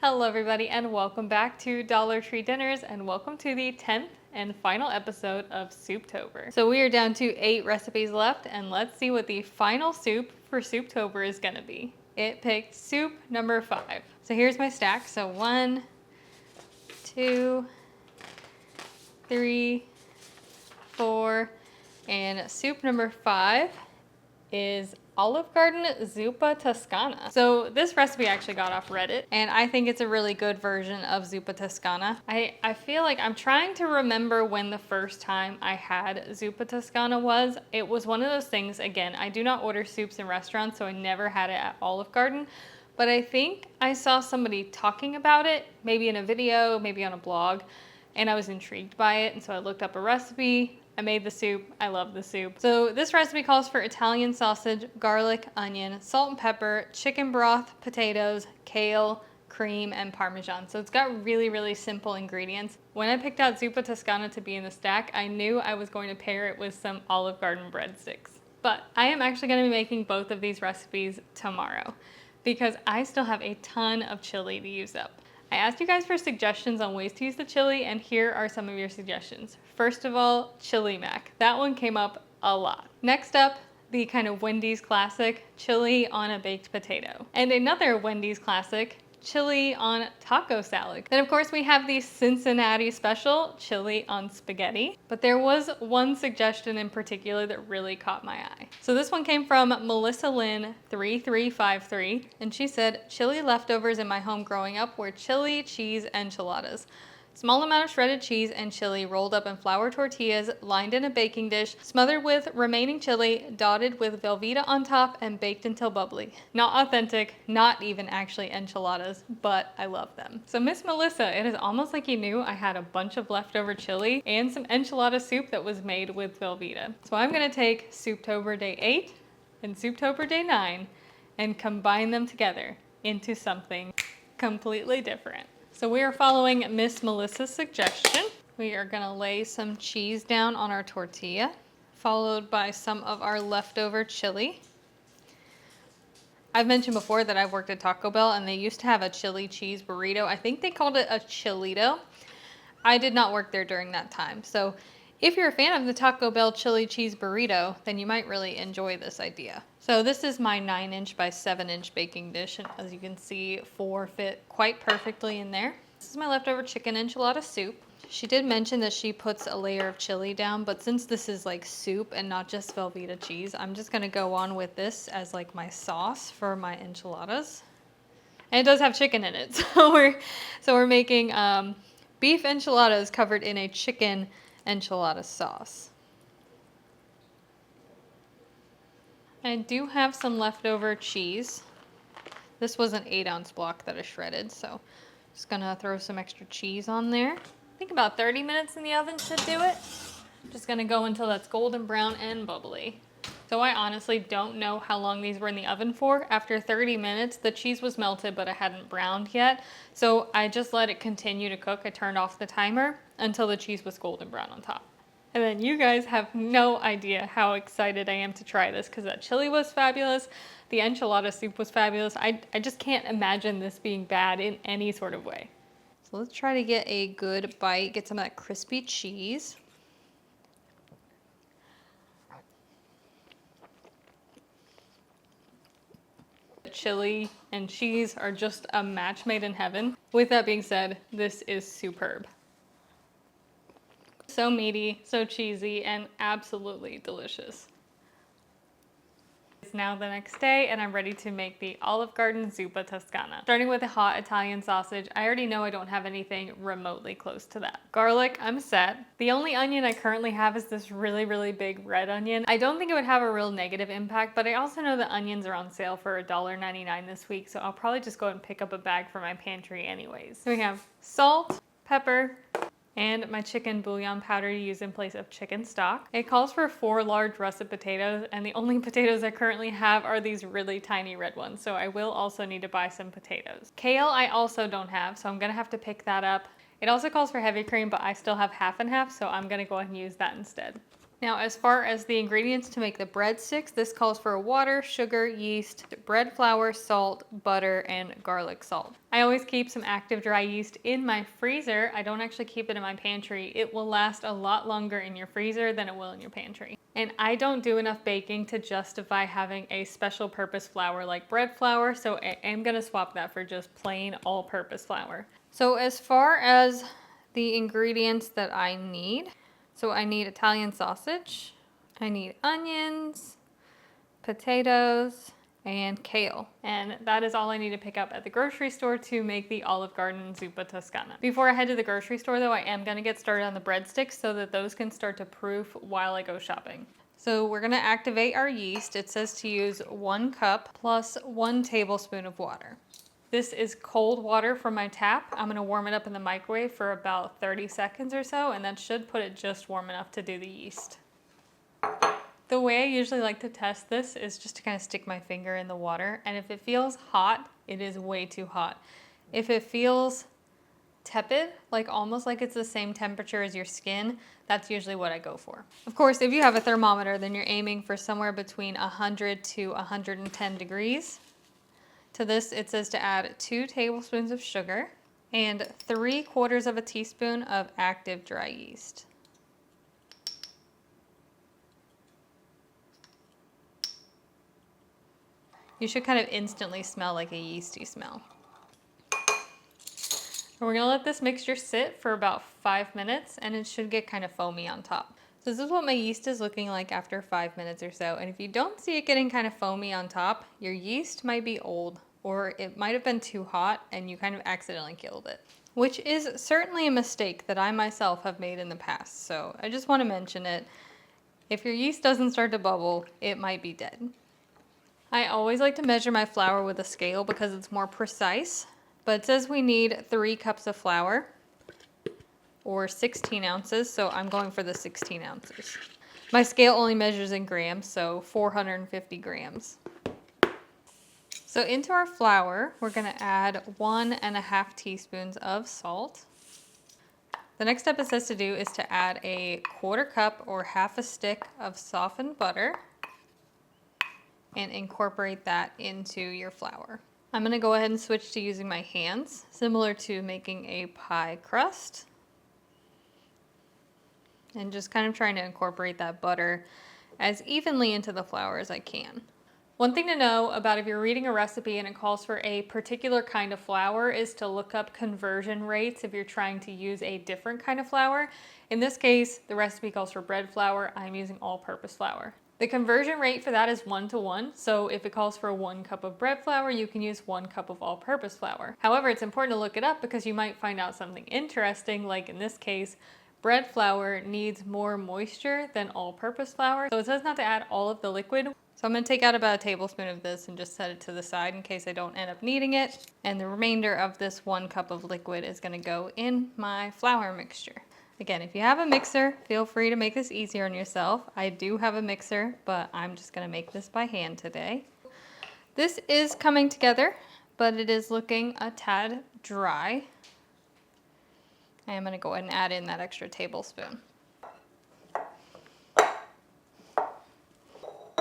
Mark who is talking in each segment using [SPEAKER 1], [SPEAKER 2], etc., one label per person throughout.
[SPEAKER 1] Hello everybody and welcome back to Dollar Tree Dinners and welcome to the 10th and final episode of Souptober. So we are down to 8 recipes left and let's see what the final soup for Souptober is gonna be. It picked soup number 5. So here's my stack. So 1, 2, 3, 4, and soup number 5 is Olive Garden Zuppa Toscana. So this recipe actually got off Reddit and I think it's a really good version of Zuppa Toscana. I feel like I'm trying to remember when the first time I had Zuppa Toscana was. It was one of those things, again, I do not order soups in restaurants, so I never had it at Olive Garden. But I think I saw somebody talking about it, maybe in a video, maybe on a blog, and I was intrigued by it. And so I looked up a recipe. I made the soup. I love the soup. So this recipe calls for Italian sausage, garlic, onion, salt and pepper, chicken broth, potatoes, kale, cream, and Parmesan. So it's got really, really simple ingredients. When I picked out Zuppa Toscana to be in the stack, I knew I was going to pair it with some Olive Garden breadsticks. But I am actually going to be making both of these recipes tomorrow because I still have a ton of chili to use up. I asked you guys for suggestions on ways to use the chili, and here are some of your suggestions. First of all, chili mac. That one came up a lot. Next up, the kind of Wendy's classic, chili on a baked potato. And another Wendy's classic, chili on taco salad. Then of course we have the Cincinnati special, chili on spaghetti. But there was one suggestion in particular that really caught my eye. So this one came from Melissa Lynn 3353, and she said, chili leftovers in my home growing up were chili cheese enchiladas. Small amount of shredded cheese and chili rolled up in flour tortillas, lined in a baking dish, smothered with remaining chili, dotted with Velveeta on top, and baked until bubbly. Not authentic, not even actually enchiladas, but I love them. So Miss Melissa, it is almost like you knew I had a bunch of leftover chili and some enchilada soup that was made with Velveeta. So I'm gonna take Souptober Day 8 and Souptober Day 9 and combine them together into something completely different. So we are following Miss Melissa's suggestion. We are gonna lay some cheese down on our tortilla, followed by some of our leftover chili. I've mentioned before that I've worked at Taco Bell and they used to have a chili cheese burrito. I think they called it a chilito. I did not work there during that time. So if you're a fan of the Taco Bell chili cheese burrito, then you might really enjoy this idea. So this is my 9-inch by 7-inch baking dish, and as you can see, 4 fit quite perfectly in there. This is my leftover chicken enchilada soup. She did mention that she puts a layer of chili down, but since this is like soup and not just Velveeta cheese, I'm just gonna go on with this as like my sauce for my enchiladas. And it does have chicken in it, so we're making beef enchiladas covered in a chicken enchilada sauce. I do have some leftover cheese. This was an 8-ounce block that I shredded, so just gonna throw some extra cheese on there. I think about 30 minutes in the oven should do it. Just gonna go until that's golden brown and bubbly. So I honestly don't know how long these were in the oven for. After 30 minutes, the cheese was melted, but it hadn't browned yet. So I just let it continue to cook. I turned off the timer until the cheese was golden brown on top. And then you guys have no idea how excited I am to try this because that chili was fabulous. The enchilada soup was fabulous. I just can't imagine this being bad in any sort of way. So let's try to get a good bite, get some of that crispy cheese. Chili and cheese are just a match made in heaven. With that being said, this is superb. So meaty, so cheesy, and absolutely delicious. It's now the next day and I'm ready to make the Olive Garden Zuppa Toscana. Starting with a hot Italian sausage, I already know I don't have anything remotely close to that. Garlic, I'm set. The only onion I currently have is this really, really big red onion. I don't think it would have a real negative impact, but I also know that onions are on sale for $1.99 this week, so I'll probably just go ahead and pick up a bag for my pantry anyways. So we have salt, pepper, and my chicken bouillon powder to use in place of chicken stock. It calls for 4 large russet potatoes, and the only potatoes I currently have are these really tiny red ones, so I will also need to buy some potatoes. Kale I also don't have, so I'm gonna have to pick that up. It also calls for heavy cream, but I still have half and half, so I'm gonna go ahead and use that instead. Now, as far as the ingredients to make the breadsticks, this calls for water, sugar, yeast, bread flour, salt, butter, and garlic salt. I always keep some active dry yeast in my freezer. I don't actually keep it in my pantry. It will last a lot longer in your freezer than it will in your pantry. And I don't do enough baking to justify having a special purpose flour like bread flour, so I am gonna swap that for just plain all-purpose flour. So as far as the ingredients that I need, so I need Italian sausage, I need onions, potatoes, and kale. And that is all I need to pick up at the grocery store to make the Olive Garden Zuppa Toscana. Before I head to the grocery store though, I am gonna get started on the breadsticks so that those can start to proof while I go shopping. So we're gonna activate our yeast. It says to use 1 cup plus 1 tablespoon of water. This is cold water from my tap. I'm gonna warm it up in the microwave for about 30 seconds or so, and that should put it just warm enough to do the yeast. The way I usually like to test this is just to kind of stick my finger in the water, and if it feels hot, it is way too hot. If it feels tepid, like almost like it's the same temperature as your skin, that's usually what I go for. Of course, if you have a thermometer, then you're aiming for somewhere between 100 to 110 degrees. To this, it says to add 2 tablespoons of sugar and 3/4 of a teaspoon of active dry yeast. You should kind of instantly smell like a yeasty smell. And we're gonna let this mixture sit for about 5 minutes, and it should get kind of foamy on top. So this is what my yeast is looking like after 5 minutes or so. And if you don't see it getting kind of foamy on top, your yeast might be old, or it might have been too hot and you kind of accidentally killed it, which is certainly a mistake that I myself have made in the past. So I just want to mention it. If your yeast doesn't start to bubble, it might be dead. I always like to measure my flour with a scale because it's more precise, but it says we need 3 cups of flour or 16 ounces, so I'm going for the 16 ounces. My scale only measures in grams, so 450 grams. So into our flour, we're gonna add 1.5 teaspoons of salt. The next step it says to do is to add a 1/4 cup or half a stick of softened butter and incorporate that into your flour. I'm gonna go ahead and switch to using my hands, similar to making a pie crust. And just kind of trying to incorporate that butter as evenly into the flour as I can. One thing to know about if you're reading a recipe and it calls for a particular kind of flour is to look up conversion rates if you're trying to use a different kind of flour. In this case, the recipe calls for bread flour. I'm using all-purpose flour. The conversion rate for that is 1:1. So if it calls for 1 cup of bread flour, you can use 1 cup of all-purpose flour. However, it's important to look it up because you might find out something interesting, like in this case, bread flour needs more moisture than all-purpose flour. So it says not to add all of the liquid. So I'm gonna take out about a tablespoon of this and just set it to the side in case I don't end up needing it. And the remainder of this 1 cup of liquid is gonna go in my flour mixture. Again, if you have a mixer, feel free to make this easier on yourself. I do have a mixer, but I'm just gonna make this by hand today. This is coming together, but it is looking a tad dry. I'm gonna go ahead and add in that extra tablespoon.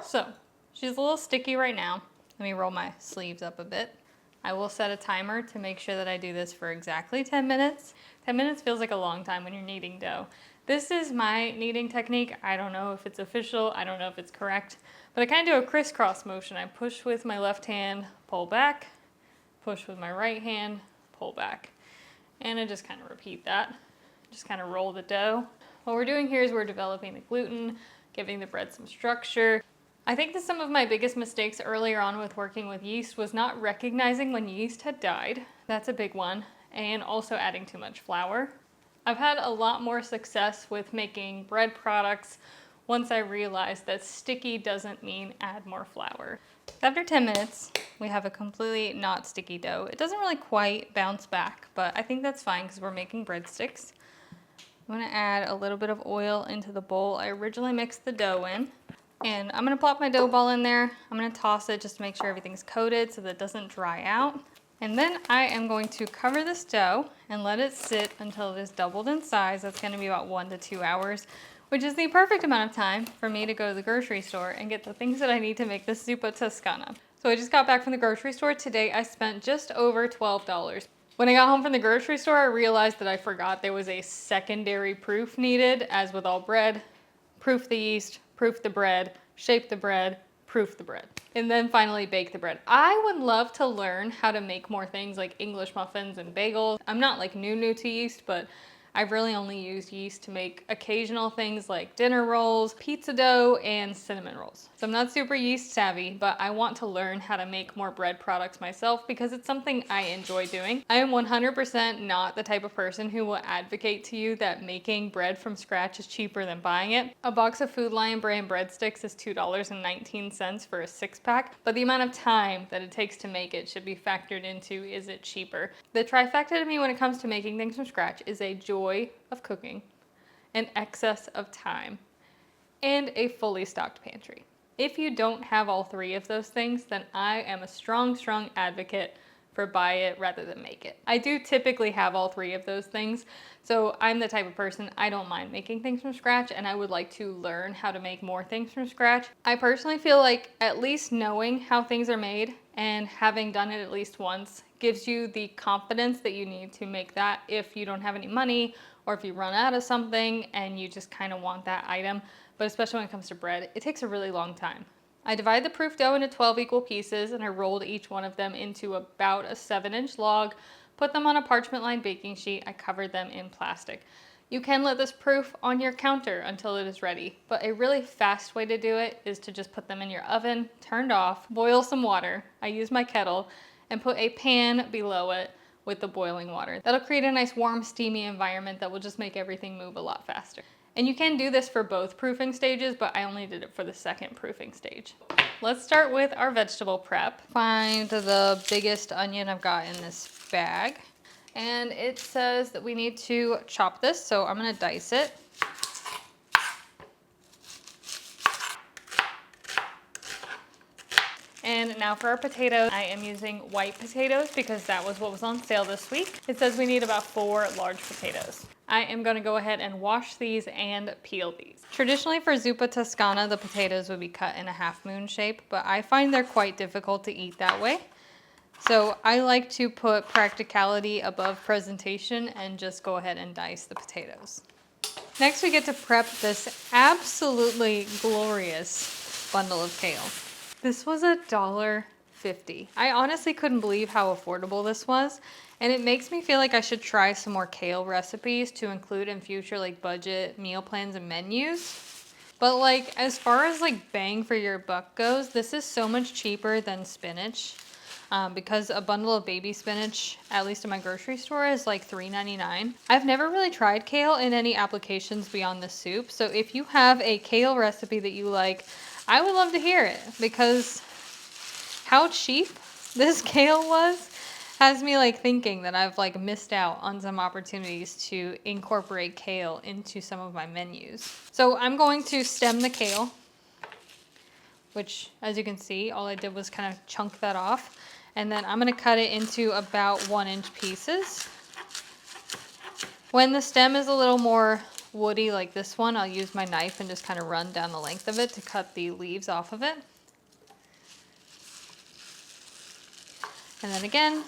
[SPEAKER 1] So, she's a little sticky right now. Let me roll my sleeves up a bit. I will set a timer to make sure that I do this for exactly 10 minutes. 10 minutes feels like a long time when you're kneading dough. This is my kneading technique. I don't know if it's official, I don't know if it's correct, but I kind of do a crisscross motion. I push with my left hand, pull back, push with my right hand, pull back. And I just kind of repeat that. Just kind of roll the dough. What we're doing here is we're developing the gluten, giving the bread some structure. I think that some of my biggest mistakes earlier on with working with yeast was not recognizing when yeast had died. That's a big one. And also adding too much flour. I've had a lot more success with making bread products once I realized that sticky doesn't mean add more flour. After 10 minutes, we have a completely not sticky dough. It doesn't really quite bounce back, but I think that's fine because we're making breadsticks. I'm gonna add a little bit of oil into the bowl I originally mixed the dough in. And I'm gonna plop my dough ball in there. I'm gonna toss it just to make sure everything's coated so that it doesn't dry out. And then I am going to cover this dough and let it sit until it is doubled in size. That's gonna be about 1 to 2 hours. which is the perfect amount of time for me to go to the grocery store and get the things that I need to make this Zuppa Toscana. So I just got back from the grocery store. Today I spent just over $12. When I got home from the grocery store, I realized that I forgot there was a secondary proof needed, as with all bread. Proof the yeast, proof the bread, shape the bread, proof the bread, and then finally bake the bread. I would love to learn how to make more things like English muffins and bagels. I'm not like new to yeast, but I've really only used yeast to make occasional things like dinner rolls, pizza dough, and cinnamon rolls. So I'm not super yeast savvy, but I want to learn how to make more bread products myself because it's something I enjoy doing. I am 100% not the type of person who will advocate to you that making bread from scratch is cheaper than buying it. A box of Food Lion brand breadsticks is $2.19 for a 6-pack, but the amount of time that it takes to make it should be factored into, is it cheaper? The trifecta to me when it comes to making things from scratch is a joy of cooking, an excess of time, and a fully stocked pantry. If you don't have all three of those things, then I am a strong advocate for buy it rather than make it. I do typically have all three of those things, so I'm the type of person, I don't mind making things from scratch, and I would like to learn how to make more things from scratch. I personally feel like at least knowing how things are made and having done it at least once gives you the confidence that you need to make that if you don't have any money or if you run out of something and you just kind of want that item. But especially when it comes to bread, it takes a really long time. I divide the proof dough into 12 equal pieces and I rolled each one of them into about a 7-inch log, put them on a parchment lined baking sheet. I covered them in plastic. You can let this proof on your counter until it is ready, but a really fast way to do it is to just put them in your oven, turned off, boil some water. I use my kettle and put a pan below it with the boiling water. That'll create a nice warm, steamy environment that will just make everything move a lot faster. And you can do this for both proofing stages, but I only did it for the second proofing stage. Let's start with our vegetable prep. Find the biggest onion I've got in this bag. And it says that we need to chop this, so I'm gonna dice it. And now for our potatoes, I am using white potatoes because that was what was on sale this week. It says we need about 4 large potatoes. I am gonna go ahead and wash these and peel these. Traditionally for Zuppa Toscana, the potatoes would be cut in a half moon shape, but I find they're quite difficult to eat that way. So I like to put practicality above presentation and just go ahead and dice the potatoes. Next we get to prep this absolutely glorious bundle of kale. This was $1.50. I honestly couldn't believe how affordable this was, and it makes me feel like I should try some more kale recipes to include in future like budget meal plans and menus. But like as far as like bang for your buck goes, this is so much cheaper than spinach. Because a bundle of baby spinach, at least in my grocery store, is like $3.99. I've never really tried kale in any applications beyond the soup, so if you have a kale recipe that you like, I would love to hear it, because how cheap this kale was has me like thinking that I've like missed out on some opportunities to incorporate kale into some of my menus. So I'm going to stem the kale, which as you can see, all I did was kind of chunk that off. And then I'm gonna cut it into about 1-inch pieces. When the stem is a little more woody like this one, I'll use my knife and just kind of run down the length of it to cut the leaves off of it. And then again,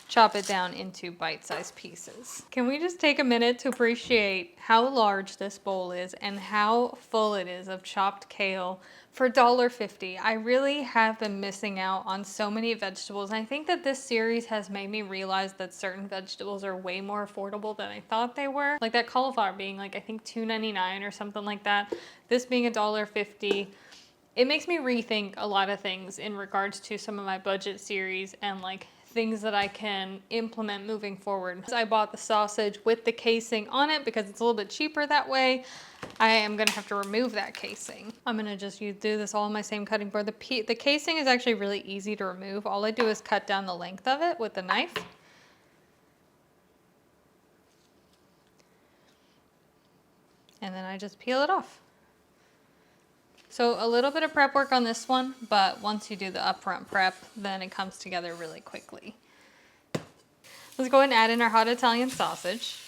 [SPEAKER 1] chop it down into bite-sized pieces. Can we just take a minute to appreciate how large this bowl is and how full it is of chopped kale for $1.50? I really have been missing out on so many vegetables. And I think that this series has made me realize that certain vegetables are way more affordable than I thought they were. Like that cauliflower being like, I think $2.99 or something like that. This being $1.50. It makes me rethink a lot of things in regards to some of my budget series and like things that I can implement moving forward. I bought the sausage with the casing on it because it's a little bit cheaper that way. I am gonna have to remove that casing. I'm gonna just do this all on my same cutting board. The casing is actually really easy to remove. All I do is cut down the length of it with a knife. And then I just peel it off. So a little bit of prep work on this one, but once you do the upfront prep, then it comes together really quickly. Let's go ahead and add in our hot Italian sausage.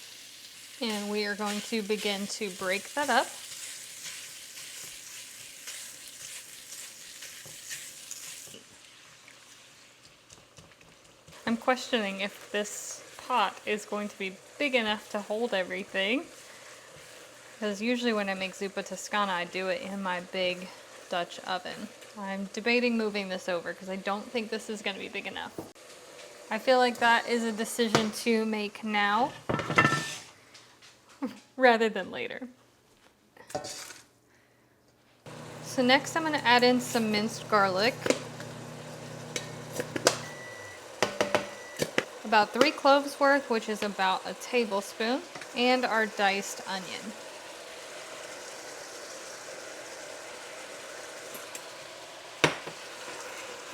[SPEAKER 1] And we are going to begin to break that up. I'm questioning if this pot is going to be big enough to hold everything. Because usually when I make Zuppa Toscana, I do it in my big Dutch oven. I'm debating moving this over because I don't think this is going to be big enough. I feel like that is a decision to make now rather than later. So next I'm going to add in some minced garlic. About 3 cloves worth, which is about a tablespoon, and our diced onion.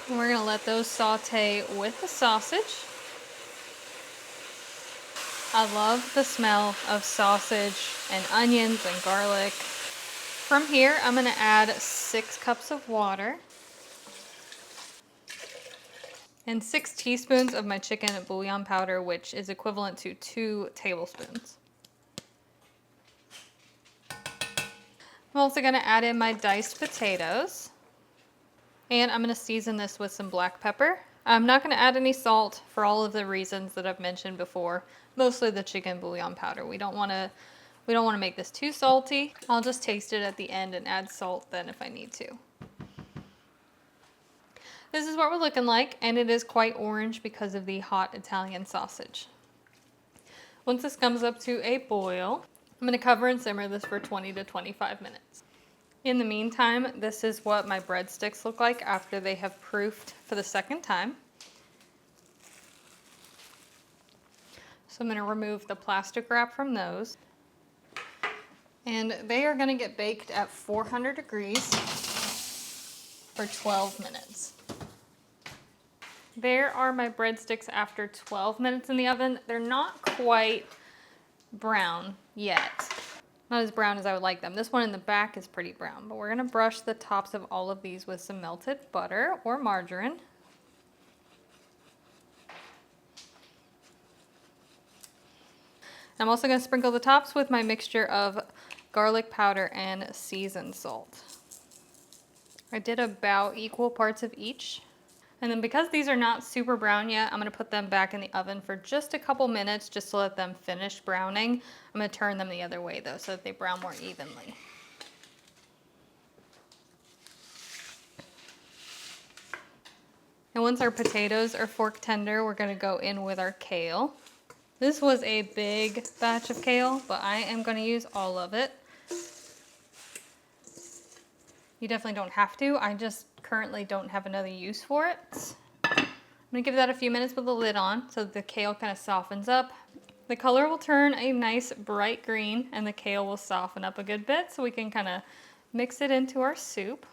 [SPEAKER 1] And we're gonna let those saute with the sausage. I love the smell of sausage and onions and garlic. From here, I'm gonna add 6 cups of water and 6 teaspoons of my chicken bouillon powder, which is equivalent to 2 tablespoons. I'm also gonna add in my diced potatoes. And I'm gonna season this with some black pepper. I'm not gonna add any salt for all of the reasons that I've mentioned before, mostly the chicken bouillon powder. We don't wanna make this too salty. I'll just taste it at the end and add salt then if I need to. This is what we're looking like, and it is quite orange because of the hot Italian sausage. Once this comes up to a boil, I'm gonna cover and simmer this for 20 to 25 minutes. In the meantime, this is what my breadsticks look like after they have proofed for the second time. So I'm going to remove the plastic wrap from those. And they are going to get baked at 400 degrees for 12 minutes. There are my breadsticks after 12 minutes in the oven. They're not quite brown yet. Not as brown as I would like them. This one in the back is pretty brown, but we're gonna brush the tops of all of these with some melted butter or margarine. I'm also gonna sprinkle the tops with my mixture of garlic powder and seasoned salt. I did about equal parts of each. And then because these are not super brown yet, I'm gonna put them back in the oven for just a couple minutes just to let them finish browning. I'm gonna turn them the other way though so that they brown more evenly. And once our potatoes are fork tender, we're gonna go in with our kale. This was a big batch of kale, but I am gonna use all of it. You definitely don't have to. I just currently don't have another use for it. I'm gonna give that a few minutes with the lid on so that the kale kind of softens up. The color will turn a nice bright green and the kale will soften up a good bit so we can kind of mix it into our soup.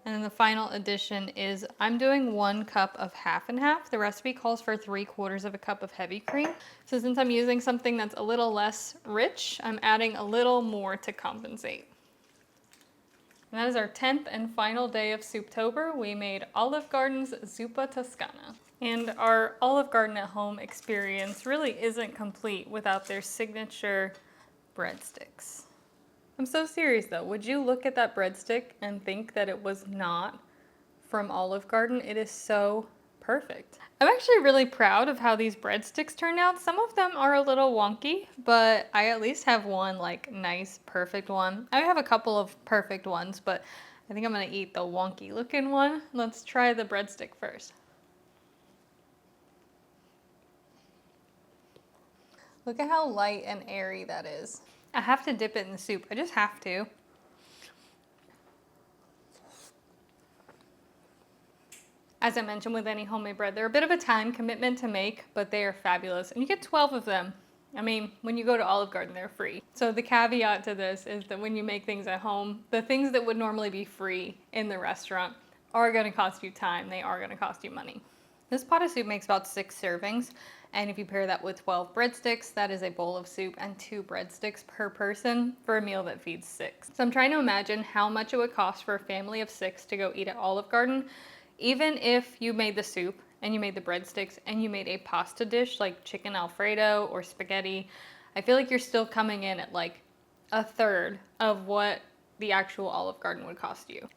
[SPEAKER 1] And then the final addition is I'm doing 1 cup of half and half. The recipe calls for 3/4 of a cup of heavy cream. So since I'm using something that's a little less rich, I'm adding a little more to compensate. And that is our 10th and final day of Souptober. We made Olive Garden's Zuppa Toscana. And our Olive Garden at home experience really isn't complete without their signature breadsticks. I'm so serious though. Would you look at that breadstick and think that it was not from Olive Garden? It is so perfect. I'm actually really proud of how these breadsticks turned out. Some of them are a little wonky, but I at least have one like nice, perfect one. I have a couple of perfect ones, but I think I'm gonna eat the wonky looking one. Let's try the breadstick first. Look at how light and airy that is. I have to dip it in the soup. I just have to. As I mentioned with any homemade bread, they're a bit of a time commitment to make, but they are fabulous. And you get 12 of them. I mean, when you go to Olive Garden, they're free. So the caveat to this is that when you make things at home, the things that would normally be free in the restaurant are gonna cost you time. They are gonna cost you money. This pot of soup makes about 6 servings. And if you pair that with 12 breadsticks, that is a bowl of soup and 2 breadsticks per person for a meal that feeds 6. So I'm trying to imagine how much it would cost for a family of 6 to go eat at Olive Garden. Even if you made the soup and you made the breadsticks and you made a pasta dish like chicken Alfredo or spaghetti, I feel like you're still coming in at like a third of what the actual Olive Garden would cost you.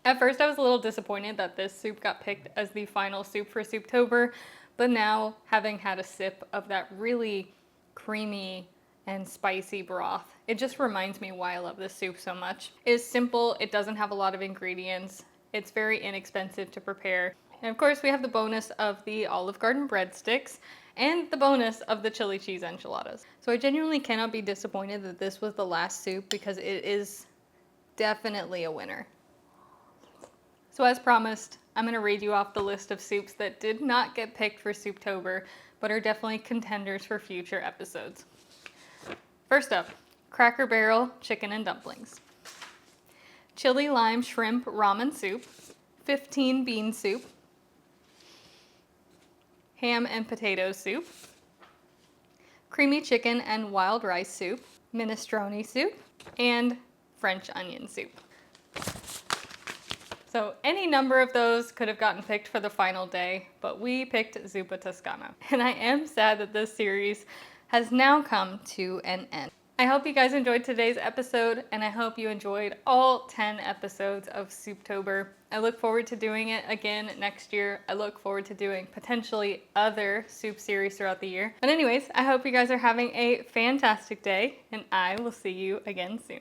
[SPEAKER 1] At first I was a little disappointed that this soup got picked as the final soup for Souptober, but now having had a sip of that really creamy and spicy broth, it just reminds me why I love this soup so much. It's simple, it doesn't have a lot of ingredients, it's very inexpensive to prepare. And of course we have the bonus of the Olive Garden breadsticks and the bonus of the chili cheese enchiladas. So I genuinely cannot be disappointed that this was the last soup because it is definitely a winner. So as promised, I'm going to read you off the list of soups that did not get picked for Souptober, but are definitely contenders for future episodes. First up, Cracker Barrel chicken and dumplings. Chili lime shrimp ramen soup. 15 bean soup. Ham and potato soup. Creamy chicken and wild rice soup. Minestrone soup. And French onion soup. So any number of those could have gotten picked for the final day, but we picked Zuppa Toscana. And I am sad that this series has now come to an end. I hope you guys enjoyed today's episode, and I hope you enjoyed all 10 episodes of Souptober. I look forward to doing it again next year. I look forward to doing potentially other soup series throughout the year. But anyways, I hope you guys are having a fantastic day, and I will see you again soon.